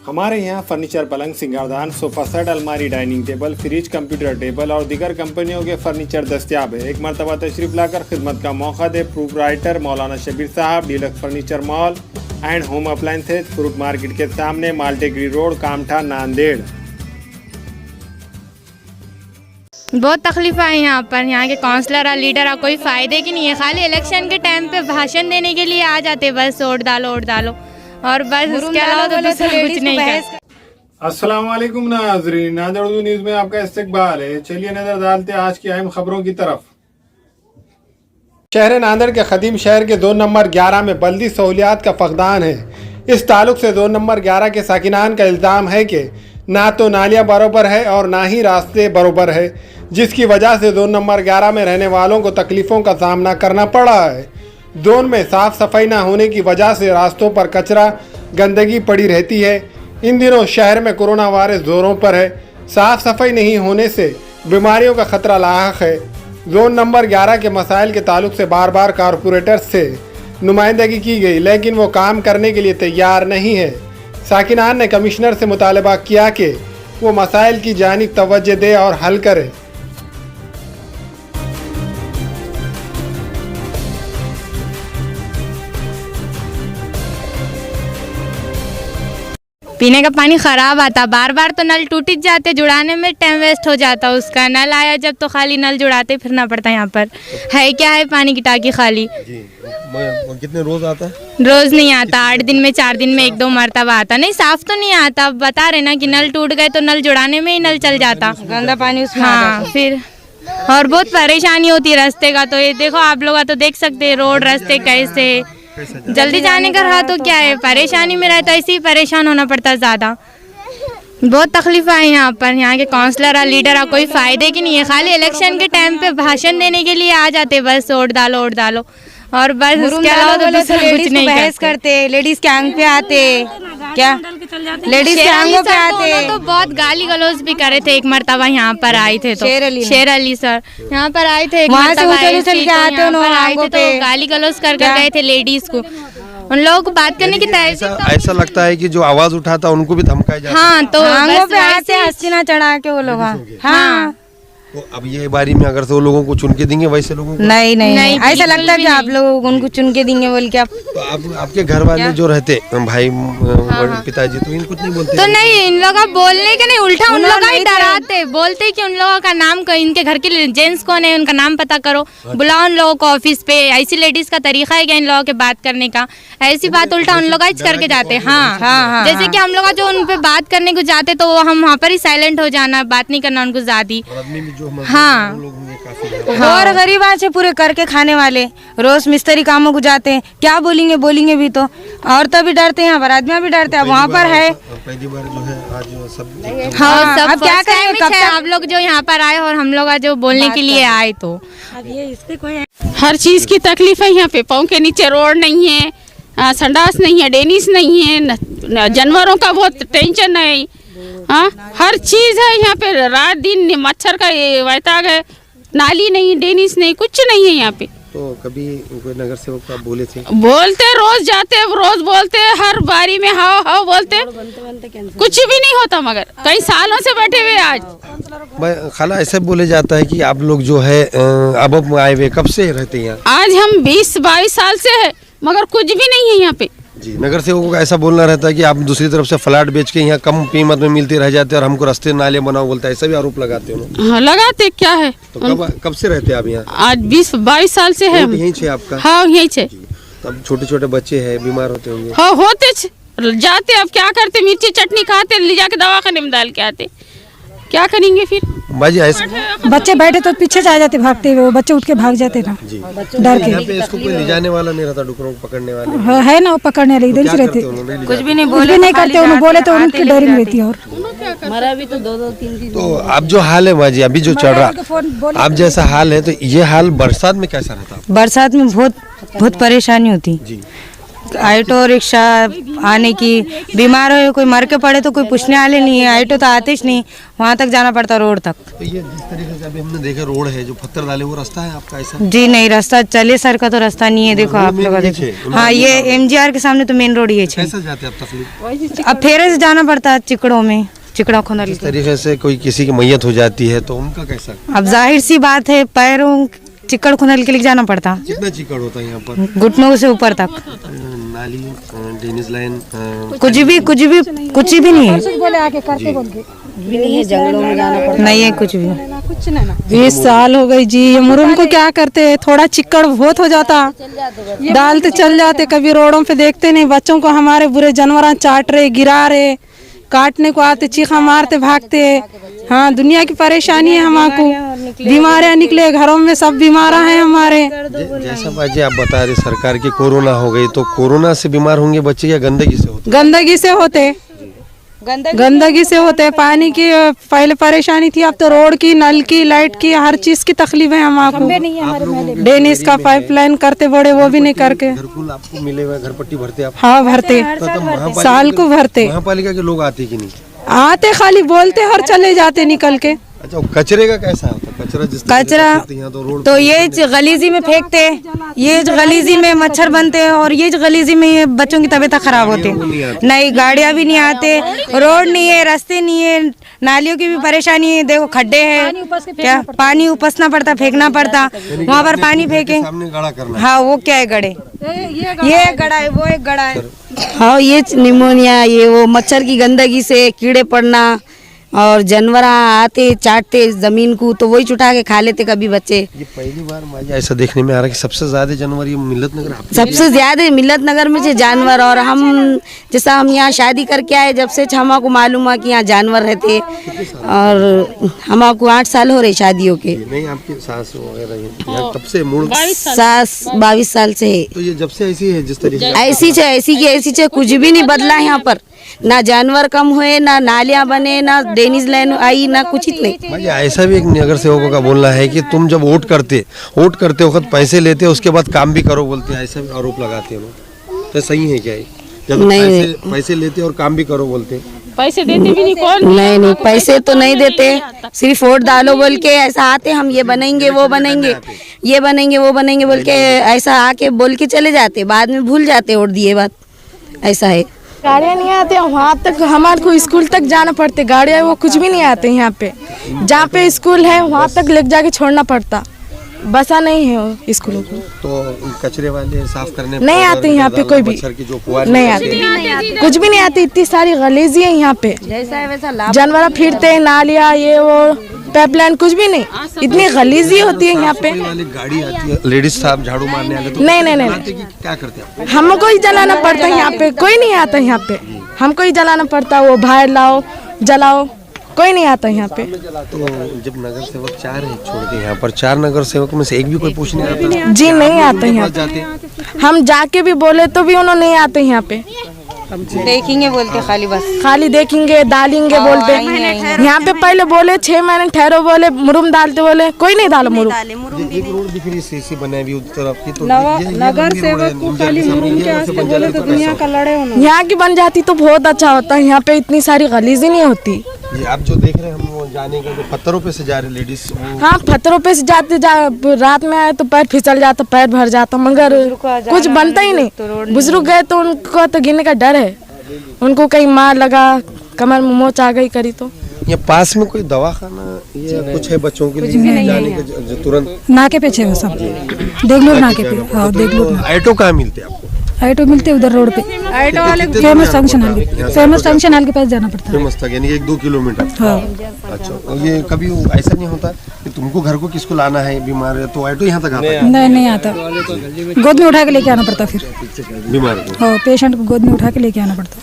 हमारे यहाँ फर्नीचर, पलंग, सिंगारदान, सोफा सेट, अलमारी, dining table, fridge, computer table और दीगर कंपनियों के फर्नीचर दस्तियाब है। एक मरतबा तशरीफ लाकर खिदमत का मौका दे प्रोपराइटर मौलाना शबीर साहब, deluxe furniture mall and home appliances, fruit market के सामने, माल्टेगरी रोड, कामठा, नांदेड़। बहुत तकलीफ है यहाँ पर। यहाँ के काउंसलर और लीडर और कोई फ़ायदे की नहीं है, खाली इलेक्शन के टाइम पे भाषण देने के लिए आ जाते, बस वोट डालो और बस उसके अलावा तो दूसरा कुछ नहीं करते। अस्सलाम वालेकुम नाज़रीन, नांदेड़ उर्दू न्यूज़ में आपका इस्तकबाल है। चलिए नजर डालते हैं आज की अहम खबरों की तरफ। शहर नांदेड़ के खदीम शहर के 2 नंबर 11 में बल्दी सहूलियात का फकदान है। इस ताल्लुक से 2 नंबर 11 के साकिनान का इल्ज़ाम है कि ना तो नालियाँ बरोबर है और ना ही रास्ते बरोबर है, जिसकी वजह से 2 नंबर 11 में रहने वालों को तकलीफ़ों का सामना करना पड़ा है। जोन में साफ़ सफाई न होने की वजह से रास्तों पर कचरा, गंदगी पड़ी रहती है। इन दिनों शहर में कोरोना वायरस जोरों पर है। साफ़ सफाई नहीं होने से बीमारियों का खतरा लाहक है। जोन नंबर 11 के मसाइल के ताल्लुक से बार बार कारपोरेटर्स से नुमाइंदगी की गई, लेकिन वो काम करने के लिए तैयार नहीं है। साकिनान ने कमिश्नर से मुतालबा किया कि वो मसाइल की जानिब तवज्जो दे और हल करे। पीने का पानी ख़राब आता, बार बार तो नल टूट जाते, जुड़ाने में टाइम वेस्ट हो जाता। उसका नल आया जब तो खाली नल जुड़ाते फिरना पड़ता है। यहाँ पर है क्या है, पानी की टाकी खाली। जी, कितने रोज आता है? रोज नहीं आता, 8 दिन में 4 दिन में 1-2 मरतबा आता। नहीं, साफ तो नहीं आता। बता रहे ना कि नल टूट गए तो नल जुड़ाने में ही नल चल जाता, गंदा पानी उसमें। हाँ, फिर और बहुत परेशानी होती है रास्ते का। तो ये देखो आप लोग तो देख सकते हैं रोड रास्ते कैसे, जल्दी जाने का रहा तो क्या है, परेशानी में रहता, ऐसे ही परेशान होना पड़ता ज़्यादा। बहुत तकलीफ है यहाँ पर। यहाँ के काउंसलर और लीडर और कोई फ़ायदे की नहीं है, खाली इलेक्शन के टाइम पे भाषण देने के लिए आ जाते, बस वोट डालो और बस उसके अलावा तो दूसरा कुछ नहीं बहस करते। लेडीज के आंग पे आते, क्या लेडीज के आंगों पे आते। तो बहुत गाली गलौज भी करे थे। एक मरतबा यहाँ पर आए थे तो शेर अली सर यहाँ पर आए थे, वहाँ से उछल के आते तो गाली गलौज कर गए थे लेडीज को। उन लोगों को बात करने की ऐसा लगता है कि जो आवाज उठाता उनको भी धमकाया जाता है। हाँ, तो आंगों पे आते, हसीना चढ़ा के वो लोग। हाँ, तो अब ये बारी में अगर से वो लोगों को चुन के देंगे वैसे लोगों को नहीं ऐसा लगता है कि आप लोग उनको चुन के देंगे बोल के। आप तो आपके घर वाले जो रहते भाई पिताजी तो इनको कुछ नहीं बोलते? तो नहीं, इन लोगों बोलने के नहीं, उल्टा उन लोग ही डराते, बोलते कि उन लोगों का नाम, इनके घर के जेंट्स कौन है उनका नाम पता करो, बुलाओ उन लोगों को ऑफिस पे। ऐसी लेडीज का तरीका है क्या इन लोगों के बात करने का? ऐसी बात उल्टा उन लोग करके जाते। हाँ, जैसे कि हम लोग जो उन पे बात करने को जाते तो हम वहाँ पर ही साइलेंट हो जाना, बात नहीं करना उनको ज्यादा। हाँ, और गरीब आज पूरे करके खाने वाले रोज मिस्त्री कामों को जाते हैं, क्या बोलेंगे भी तो। औरतें भी डरते हैं, यहाँ पर आदमी भी डरते हैं। अब वहाँ पर है पहली बार जो है आज सब। हाँ, सब अब क्या करेंगे, कब तक आप लोग जो यहाँ पर आए और हम लोग जो बोलने के लिए आए, तो अब ये इससे कोई हर चीज़ की तकलीफ है यहाँ पे। पाँव के नीचे रोड नहीं है, संडास नहीं है, डेनिस नहीं है, जानवरों का बहुत टेंशन है। हाँ, हर चीज़ है यहाँ पे, रात दिन मच्छर का वैताग है। नाली नहीं, डेनिस नहीं, कुछ नहीं है यहाँ पे। तो कभी कोई नगर सेवक आप बोले थे? बोलते, रोज जाते, रोज बोलते, हर बारी में हाव बोलते, कुछ भी नहीं होता। मगर कई सालों से बैठे हुए आज। खाला ऐसे बोले जाता है कि आप लोग जो है अब आए हुए कब से रहते हैं यहाँ? आज हम 20-22 साल से है, मगर कुछ भी नहीं है यहाँ पे। जी, नगर सेवकों का ऐसा बोलना रहता है कि आप दूसरी तरफ से फ्लैट बेच के यहाँ कम कीमत में मिलते रह जाते और हमको रास्ते नाले बनाओ बोलता है, ऐसा भी आरोप लगाते हैं। हाँ, लगाते, क्या है। तो कब से रहते हैं आप यहाँ? आज 20-22 साल से है। यहीं से आपका? हाँ, यहीं से। तब छोटे बच्चे हैं, बीमार होते होंगे? हाँ, होते जाते। अब क्या करते, मिर्ची चटनी खाते, ले जाके दवाखाने में डाल के आते, क्या करेंगे फिर। बाजी ऐसे बच्चे बैठे तो पीछे जा जाते भागते हुए, बच्चे उठ के भाग जाते ना डर के। यहाँ पे इसको कोई ले जाने वाला नहीं रहता, डुकरों को पकड़ने वाले है ना, वो पकड़ने वाले इधर से रहते, कुछ भी नहीं करते। उन्हें बोले तो उनकी डरिंग रहती है। और मरा भी तो 2-3 तो अब जो हाल है बाजी अभी जो चल रहा, अब जैसा हाल है, तो ये हाल बरसात में कैसा रहता? बरसात में बहुत परेशानी होती। ऑटो रिक्शा आने की, बीमार हो कोई मर के पड़े तो कोई पूछने वाले नहीं है, ऑटो तो आते ही नहीं, वहाँ तक जाना पड़ता रोड तक। तो ये जिस तरीके से अभी हमने देखा रोड है जो पत्थर डाले, वो रास्ता है आपका ऐसा? जी नहीं, रास्ता चले सर का तो रास्ता नहीं है, देखो आप लोग देखो। हाँ, ये MGR के सामने तो मेन रोड ये है। कैसे जाते हैं आप तकलीफ? अब फेरे से जाना पड़ता है चिकड़ों में, चिकड़ा खुंदल। इस तरीके से कोई किसी की मैयत हो जाती है तो उनका कैसा? अब जाहिर सी बात है, पैरों चिकड़ खुंदल के लिए जाना पड़ता, कितना चिकड़ होता है यहाँ पर? घुटनों से ऊपर तक। नाली, ड्रेनेज लाइन, कुछ भी नहीं है, जंगलों में जाना पड़ता नहीं है कुछ भी। 20 साल हो गई जी, ये मुरुम को क्या करते, थोड़ा चिक्कड़ बहुत हो जाता, डालते चल जाते, कभी रोडों पे देखते नहीं, बच्चों को हमारे बुरे जानवर चाट रहे, गिरा रहे, काटने को आते, चीखा मारते भागते। हाँ, दुनिया की परेशानी है हमको, बीमारियां निकले घरों में, सब बीमार हैं हमारे। जैसा बाजी आप बता रहे सरकार की कोरोना हो गई, तो कोरोना से बीमार होंगे बच्चे या गंदगी से होते? गंदगी से होते। पानी की पहले परेशानी थी, अब तो रोड की, नल की, लाइट की, हर चीज की तकलीफ है हमको। डेनिस का पाइपलाइन करते बड़े, वो भी नहीं करके। घरकुल आपको मिले हुए, घर पट्टी भरते आप? हाँ भरते, साल को भरते। महापालिका के लोग आते कि नहीं? आते, खाली बोलते और चले जाते निकल के। अच्छा, कचरे का कैसा होता? कचरा तो ये गलीजी में फेंकते, ये गलीजी में मच्छर बनते हैं, और ये गलीजी में ये बच्चों की तबीयत खराब होती। नहीं, गाड़ियाँ भी नहीं आते, रोड नहीं है, रास्ते नहीं है, नालियों की भी परेशानी है, देखो खड्डे हैं, क्या पानी उपसना पड़ता, फेंकना पड़ता, वहाँ पर पानी फेंके। हाँ, वो क्या है गड़े, ये गड़ा है, वो एक गड़ा है। हाँ, ये निमोनिया, ये वो मच्छर की गंदगी से कीड़े पड़ना, और जानवर आते चाटते जमीन को, तो वही चुटा के खा लेते कभी बच्चे। ये पहली बार मुझे ऐसा देखने में आ रहा है कि सबसे ज्यादा जानवर ये मिल्लत नगर, सबसे ज्यादा मिल्लत नगर में जो जानवर। और हम जैसा हम यहाँ शादी करके आए, जब से हमको मालूम हुआ कि यहाँ जानवर रहते, और हमको 8 साल हो रहे शादियों के। नहीं, आपकी सास वगैरह तब से मूल सास 22 साल से है। तो ये जब से ऐसी है, जिस तरीके ऐसी कुछ भी नहीं बदला यहाँ पर, ना जानवर कम हुए, ना नालियाँ बने, ना ड्रेनेज लाइन आई, ना कुछ नहीं। ऐसा भी एक नगर सेवकों का बोलना है कि तुम जब वोट करते वक्त पैसे लेते, उसके बाद काम भी करो बोलते हैं, ऐसा भी आरोप लगाते हैं लोग। तो सही है क्या ये? जब पैसे लेते और काम भी करो बोलते हैं? पैसे देते भी नहीं, कौन? नहीं, पैसे तो नहीं देते, सिर्फ वोट डालो बोल के ऐसा आते, हम ये बनेंगे, वो बनेंगे, ये बनेंगे, वो बनेंगे बोल के ऐसा आके बोल के चले जाते, बाद में भूल जाते वोट दिए बात, ऐसा है। गाड़ियाँ नहीं आते, वहाँ तक हमारे को स्कूल तक जाना पड़ते, गाड़ियाँ वो कुछ भी नहीं आते यहाँ पे। जहाँ पे स्कूल है वहाँ तक ले जाके छोड़ना पड़ता, बसा नहीं है स्कूलों को। तो कचरे वाले साफ करने नहीं आते यहाँ पे, कोई भी नहीं आते, कुछ भी नहीं आते। इतनी सारी गलीजी है यहाँ पे, जानवर फिरते हैं, नालियाँ, ये वो पाइपलाइन, कुछ भी नहीं, इतनी गलीजी होती है यहाँ पे। गाड़ी आती है, लेडीज साहब झाड़ू मारने आते, तो नहीं, क्या करते हैं? हमको ही जलाना पड़ता है यहाँ पे, कोई नहीं आता यहाँ पे, हमको ही जलाना पड़ता है, वो बाहर लाओ जलाओ, कोई नहीं आता यहाँ पे। तो जब नगर सेवक 4 है छोड़ के यहाँ पर, 4 नगर सेवक में से एक भी कोई पूछने आता? जी नहीं आता यहाँ पे, हम जाके भी बोले तो भी उन्होंने नहीं आते यहाँ पे। देखेंगे बोलते, खाली देखेंगे, डालेंगे बोलते। यहाँ पे पहले बोले 6 महीने ठहरो, बोले मुरुम डालते, बोले कोई नहीं डाला मुरुम। एक रोड दिख रही सीसी बनाई हुई उस तरफ की, तो नगर सेवक को खाली मुरुम के आसपास बोले तो दुनिया का लड़े होना। यहाँ की बन जाती तो बहुत अच्छा होता, यहाँ पे इतनी सारी गलीजी नहीं होती। ये आप जो देख रहे हैं, हम वो जाने के जो पत्थरों पे से जा रहे लेडीज। हाँ, पत्थरों पे से जाते रात में आए तो पैर फिसल जाता, पैर भर जाता, मगर कुछ बनता ही नहीं। बुजुर्ग गए तो उनको तो गिरने का डर है, उनको कहीं मार लगा, कमर में मोच आ गई करी तो। ये पास में कोई दवाखाना या कुछ है बच्चों के लिए जाने के तुरंत? नाके पे छे सब, देख लो नाके पे। हाँ, देख लो। ऑटो कहाँ मिलते हैं आपको? ऑटो मिलते उधर रोड पे, ऑटो वाले फेमस फंक्शन हॉल के पास जाना पड़ता है। फेमस तक यानी 1-2 किलोमीटर। हाँ। अच्छा, और ये कभी ऐसा नहीं होता कि तुमको घर को किसको लाना है, बीमार है, तो ऑटो यहाँ तक आता है? नहीं आता, गोद में उठा के लेके आना पड़ता, फिर बीमार को। हाँ, पेशेंट को गोद में उठा के लेके आना पड़ता।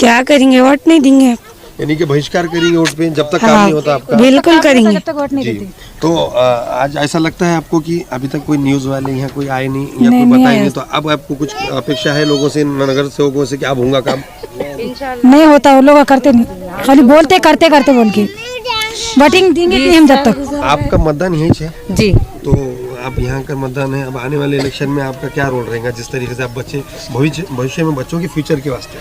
क्या करेंगे, वोट नहीं देंगे, यानी कि बहिष्कार करेंगे वोट पे जब तक काम नहीं होता आपका? बिल्कुल करेंगे। जब तक वोट नहीं देते। तो आज ऐसा लगता है आपको कि अभी तक कोई न्यूज वाले यहाँ कोई आए नहीं या कोई बताए नहीं, तो अब आपको कुछ अपेक्षा है लोगों से, नगर सेवकों से, कि अब होगा काम? नहीं होता, वो लोग करते नहीं, खाली बोलते करते बोल के वोटिंग देंगे नहीं हम जब तक। आपका मतदान यहीं है जी, तो आप यहाँ का मतदान है, अब आने वाले इलेक्शन में आपका क्या रोल रहेगा, जिस तरीके से आप बच्चे भविष्य में बच्चों के फ्यूचर के वास्ते?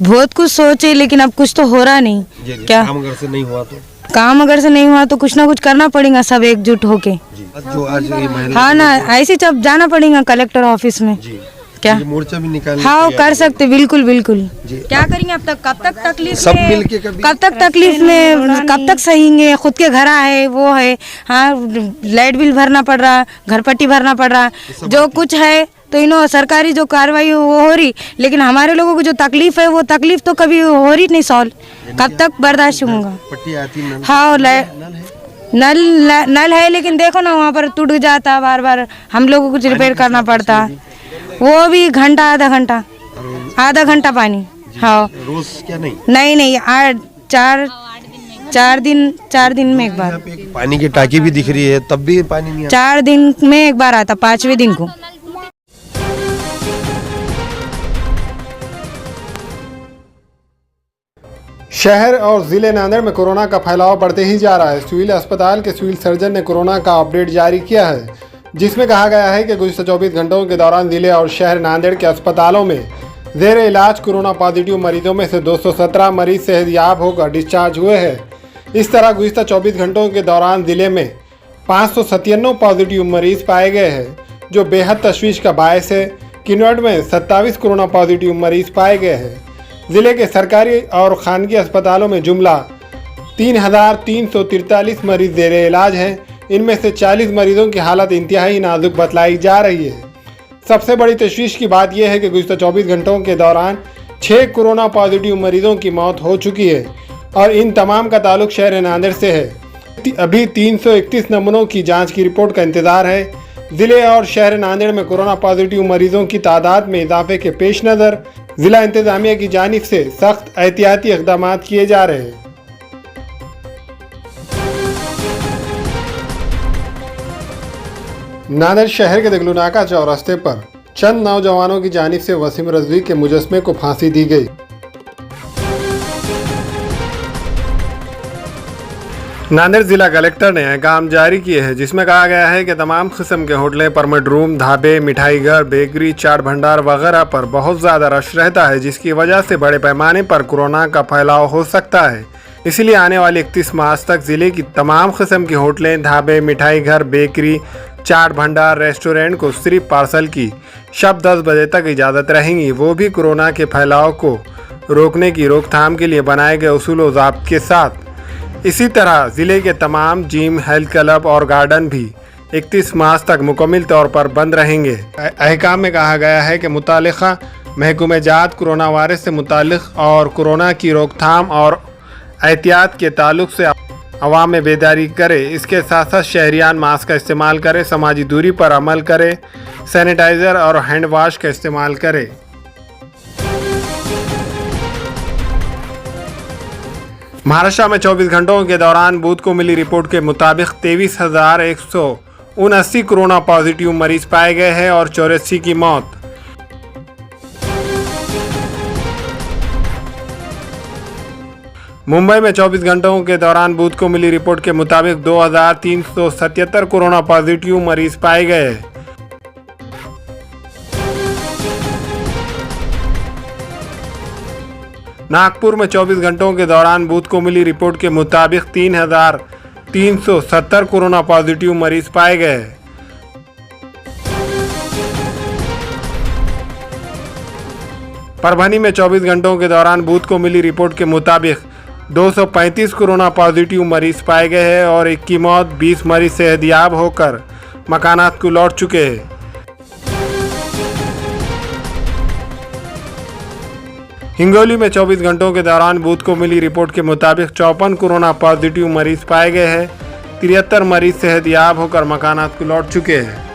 बहुत कुछ सोचे लेकिन अब कुछ तो हो रहा नहीं। क्या काम अगर से नहीं हुआ तो? काम अगर से नहीं हुआ तो कुछ ना कुछ करना पड़ेगा, सब एकजुट होके। जो आज ये महिला, हाँ ना, ऐसे जब जाना पड़ेगा कलेक्टर ऑफिस में। क्या मोर्चा भी निकाल? हाँ कर सकते, बिल्कुल बिल्कुल। क्या करेंगे अब तक, कब तक तकलीफ सब में, मिलके कभी? कब तक तकलीफ में, कब तक सहेंगे? खुद के घर है वो है, हाँ लाइट बिल भरना पड़ रहा, घर पट्टी भरना पड़ रहा, जो कुछ है तो इन्हों सरकारी जो कार्रवाई वो हो रही, लेकिन हमारे लोगों को जो तकलीफ है वो तकलीफ तो कभी हो रही नहीं सॉल्व। कब तक बर्दाश्त होगा? पट्टी आती है? हाँ नल है लेकिन देखो ना वहाँ पर टूट जाता, बार बार हम लोगों को कुछ रिपेयर करना पड़ता, वो भी घंटा आधा घंटा पानी। हाँ रोज क्या? नहीं 4 दिन में एक बार। पानी की टाकी भी दिख रही है तब भी पानी नहीं आता? 4 दिन में एक बार आता, 5वें दिन को। शहर और जिले नांदेड़ में कोरोना का फैलाव बढ़ते ही जा रहा है। सिविल अस्पताल के सिविल सर्जन ने कोरोना का अपडेट जारी किया है, जिसमें कहा गया है कि गुज़िश्ता 24 घंटों के दौरान जिले और शहर नांदेड़ के अस्पतालों में ज़ेर इलाज कोरोना पॉजिटिव मरीजों में से 217 मरीज सेहतयाब होकर डिस्चार्ज हुए हैं। इस तरह गुज़िश्ता 24 घंटों के दौरान जिले में 597 पॉजिटिव मरीज पाए गए हैं, जो बेहद तशवीश का बायस है। किन्नौर में 27 कोरोना पॉजिटिव मरीज पाए गए हैं। ज़िले के सरकारी और खानगी अस्पतालों में जुमला 3,343 मरीज ज़ेर इलाज हैं। इनमें से 40 मरीजों की हालत इंतहाई नाजुक बतलाई जा रही है। सबसे बड़ी तशवीश की बात यह है कि गुज़िश्ता 24 घंटों के दौरान 6 कोरोना पॉजिटिव मरीजों की मौत हो चुकी है और इन तमाम का ताल्लुक शहर नांदेड़ से है। अभी 331 नमूनों की जांच की रिपोर्ट का इंतज़ार है। ज़िले और शहर नांदेड़ में कोरोना पॉजिटिव मरीजों की तादाद में इजाफे के पेश नज़र ज़िला इंतज़ामिया की जानिब से सख्त एहतियाती इक़दाम किए जा रहे हैं। नांदेड़ शहर के दगलुनाका चौरास्ते पर चंद नौजवानों की जानिब से वसीम रज़वी के मुजस्मे को फांसी दी गई। नांदेड़ जिला कलेक्टर ने अहकाम जारी किए हैं, जिसमें कहा गया है कि तमाम किस्म के होटलें, परमिट रूम, ढाबे, मिठाई घर, बेकरी, चाट भंडार वगैरह पर बहुत ज़्यादा रश रहता है, जिसकी वजह से बड़े पैमाने पर कोरोना का फैलाव हो सकता है। इसलिए आने वाले 31 मार्च तक ज़िले की तमाम किस्म की होटलें, ढाबे, मिठाई घर, बेकरी, चाट भंडार, रेस्टोरेंट को सिर्फ पार्सल की शब 10 बजे तक इजाज़त रहेंगी, वो भी कोरोना के फैलाव को रोकने की रोकथाम के लिए बनाए गए उसूल व ज़ाब्त के साथ। इसी तरह ज़िले के तमाम जिम, हेल्थ क्लब और गार्डन भी 31 मार्च तक मुकम्मल तौर पर बंद रहेंगे। अहकाम में कहा गया है कि मुतालिका महकूमे जात कोरोना वायरस से मुताल्लिक़ और कोरोना की रोकथाम और एहतियात के ताल्लुक से अवाम में बेदारी करे। इसके साथ साथ शहरियान मास्क का इस्तेमाल करें, समाजी दूरी पर अमल करें, सैनिटाइज़र और हैंड वाश का इस्तेमाल करें। महाराष्ट्र में 24 घंटों के दौरान बुध को मिली रिपोर्ट के मुताबिक 23,179 कोरोना पॉजिटिव मरीज पाए गए हैं और 84 की मौत। मुंबई में 24 घंटों के दौरान बुध को मिली रिपोर्ट के मुताबिक 2,377 कोरोना पॉजिटिव मरीज पाए गए। नागपुर में 24 घंटों के दौरान बुध को मिली रिपोर्ट के मुताबिक 3,370 कोरोना पॉजिटिव मरीज पाए गए। परभनी में 24 घंटों के दौरान बुध को मिली रिपोर्ट के मुताबिक 235 कोरोना पॉजिटिव मरीज पाए गए हैं और 1 की मौत, 20 मरीज सेहतयाब होकर मकानात को लौट चुके हैं। हिंगोली में 24 घंटों के दौरान बुध को मिली रिपोर्ट के मुताबिक 54 कोरोना पॉजिटिव मरीज पाए गए हैं, 73 मरीज सेहतयाब होकर मकानात को लौट चुके हैं।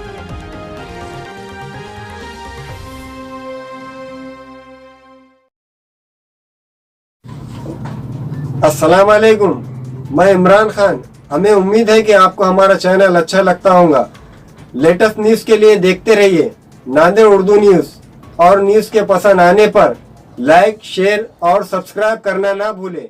अस्सलाम वालेकुम, मैं इमरान खान। हमें उम्मीद है कि आपको हमारा चैनल अच्छा लगता होगा। लेटेस्ट न्यूज़ के लिए देखते रहिए नांदेड़ उर्दू न्यूज़, और न्यूज़ के पसंद आने पर लाइक, शेयर और सब्सक्राइब करना ना भूलें।